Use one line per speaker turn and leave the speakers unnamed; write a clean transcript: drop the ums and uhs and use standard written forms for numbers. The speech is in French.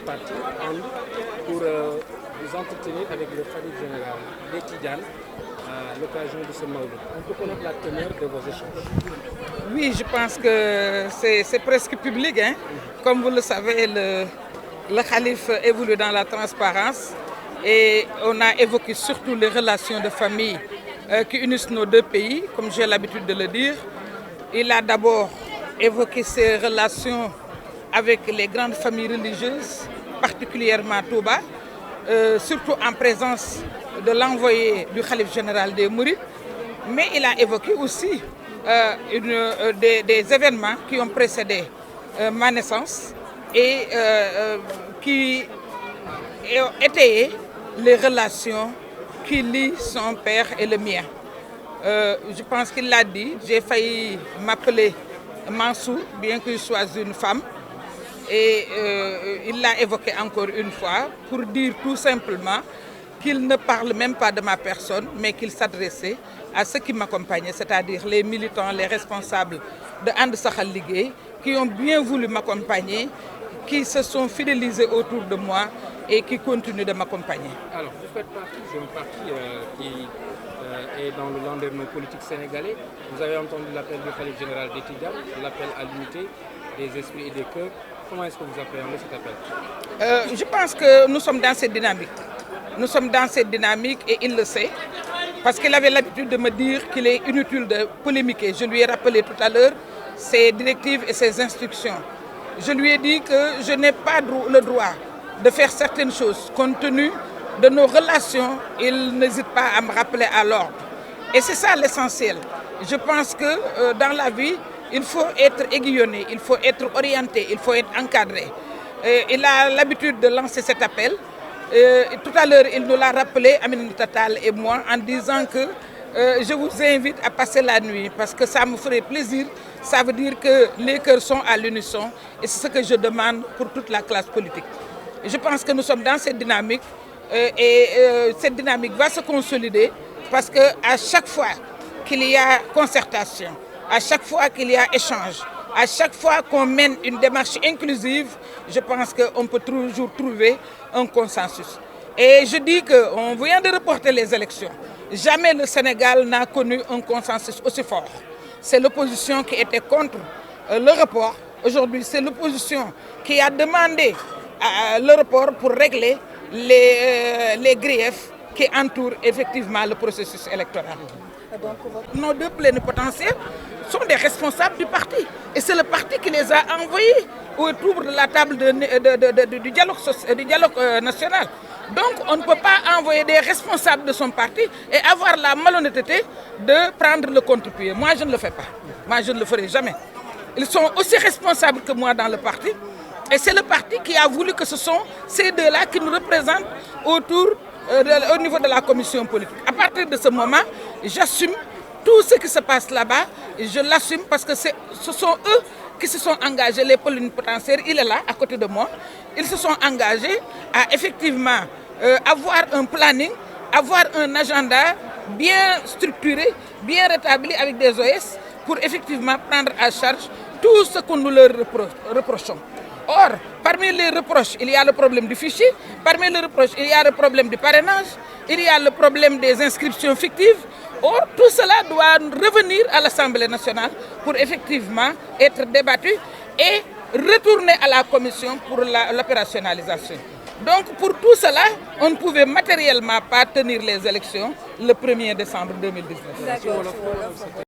parti And pour vous entretenir avec le khalife général des Tidianes à l'occasion de ce Mawlid. On peut connaître la teneur de vos échanges.
Oui, je pense que c'est presque public. Hein. Comme vous le savez, le khalife évolue dans la transparence et on a évoqué surtout les relations de famille qui unissent nos deux pays, comme j'ai l'habitude de le dire. Il a d'abord évoqué ses relations avec les grandes familles religieuses, particulièrement Touba, surtout en présence de l'envoyé du khalife général des Mourides. Mais il a évoqué aussi des événements qui ont précédé ma naissance et qui ont étayé les relations qui lient son père et le mien. Je pense qu'il l'a dit, j'ai failli m'appeler Mansour, bien que je sois une femme. Et il l'a évoqué encore une fois pour dire tout simplement qu'il ne parle même pas de ma personne, mais qu'il s'adressait à ceux qui m'accompagnaient, c'est-à-dire les militants, les responsables de And Saxal Liguey, qui ont bien voulu m'accompagner, qui se sont fidélisés autour de moi et qui continuent de m'accompagner.
Alors, vous faites partie d'un parti qui est dans le landerneau politique sénégalais. Vous avez entendu l'appel du khalife général des Tidianes, l'appel à l'unité des esprits et des cœurs. Comment est-ce que vous appréhendez cet appel?
Je pense que nous sommes dans cette dynamique. Nous sommes dans cette dynamique et il le sait. Parce qu'il avait l'habitude de me dire qu'il est inutile de polémiquer. Je lui ai rappelé tout à l'heure ses directives et ses instructions. Je lui ai dit que je n'ai pas le droit de faire certaines choses. Compte tenu de nos relations, il n'hésite pas à me rappeler à l'ordre. Et c'est ça l'essentiel. Je pense que dans la vie, il faut être aiguillonné, il faut être orienté, il faut être encadré. Il a l'habitude de lancer cet appel. Tout à l'heure, il nous l'a rappelé, Aminata Tall et moi, en disant que je vous invite à passer la nuit parce que ça me ferait plaisir. Ça veut dire que les cœurs sont à l'unisson et c'est ce que je demande pour toute la classe politique. Et je pense que nous sommes dans cette dynamique et cette dynamique va se consolider parce qu'à chaque fois qu'il y a concertation, à chaque fois qu'il y a échange, à chaque fois qu'on mène une démarche inclusive, je pense qu'on peut toujours trouver un consensus. Et je dis qu'on vient de reporter les élections. Jamais le Sénégal n'a connu un consensus aussi fort. C'est l'opposition qui était contre le report. Aujourd'hui, c'est l'opposition qui a demandé le report pour régler les griefs qui entourent effectivement le processus électoral. Nos deux plénipotentiaires sont des responsables du parti. Et c'est le parti qui les a envoyés autour de la table du dialogue national. Donc on ne peut pas envoyer des responsables de son parti et avoir la malhonnêteté de prendre le contre-pied. Moi, je ne le fais pas. Moi, je ne le ferai jamais. Ils sont aussi responsables que moi dans le parti. Et c'est le parti qui a voulu que ce sont ces deux-là qui nous représentent au niveau de la commission politique. À partir de ce moment, j'assume tout ce qui se passe là-bas. Je l'assume parce que ce sont eux qui se sont engagés, les plénipotentiaires. Il est là, à côté de moi. Ils se sont engagés à effectivement avoir un planning, avoir un agenda bien structuré, bien rétabli avec des OS pour effectivement prendre à charge tout ce que nous leur reprochons. Or, parmi les reproches, il y a le problème du fichier, parmi les reproches, il y a le problème du parrainage, il y a le problème des inscriptions fictives. Or, tout cela doit revenir à l'Assemblée nationale pour effectivement être débattu et retourner à la commission pour l'opérationnalisation. Donc, pour tout cela, on ne pouvait matériellement pas tenir les élections le 1er décembre 2019.